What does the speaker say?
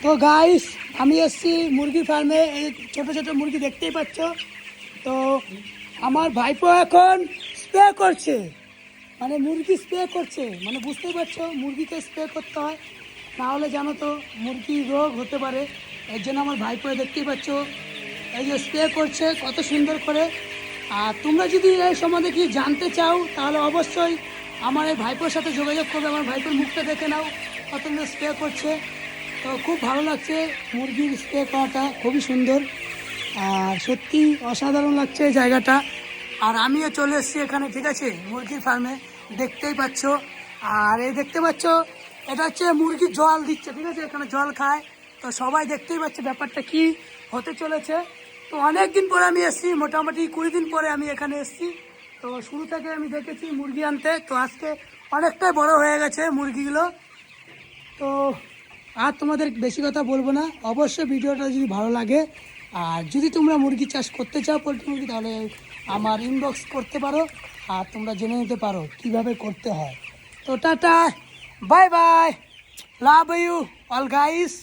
তো গাইস আমি এসেছি মুরগি ফার্মে। এই ছোট ছোট মুরগি দেখতেই পাচ্ছ। তো আমার ভাইপো এখন স্প্রে করছে, মানে মুরগি স্প্রে করছে, মানে বুঝতেই পারছো মুরগিকে স্প্রে করতে হয়, নাহলে জানো তো মুরগি রোগ হতে পারে। এর জন্য আমার ভাইপো দেখতেই পাচ্ছ এই যে স্প্রে করছে কত সুন্দর করে। আর তোমরা যদি এই সম্বন্ধে কি জানতে চাও তাহলে অবশ্যই আমার এই ভাইপোর সাথে যোগাযোগ করবে। আমার ভাইপোর মুখটা দেখে নাও কত সুন্দর স্প্রে করছে। তো খুব ভালো লাগছে মুরগির স্প্রে করাটা, খুবই সুন্দর আর সত্যি অসাধারণ লাগছে এই জায়গাটা। আর আমিও চলে এসেছি এখানে, ঠিক আছে, মুরগির ফার্মে দেখতেই পাচ্ছ। আর এই দেখতে পাচ্ছ এটা হচ্ছে মুরগি জল দিচ্ছে, ঠিক আছে, এখানে জল খায়। তো সবাই দেখতেই পাচ্ছে ব্যাপারটা কি হতে চলেছে। তো অনেক দিন পরে আমি এসেছি, মোটামুটি 20 দিন পরে আমি এখানে এসেছি। তো শুরু থেকে আমি দেখেছি মুরগি আনতে, তো আজকে অনেকটাই বড় হয়ে গেছে মুরগিগুলো। তো আর তোমাদের বেশি কথা বলবো না, অবশ্যই ভিডিওটা যদি ভালো লাগে আর যদি তোমরা মুরগি চাষ করতে চাও পোলট্রি মুরগি, তাহলে আমার ইনবক্স করতে পারো আর তোমরা জেনে নিতে পারো কিভাবে করতে হয়। তো tata, bye bye, love you all guys.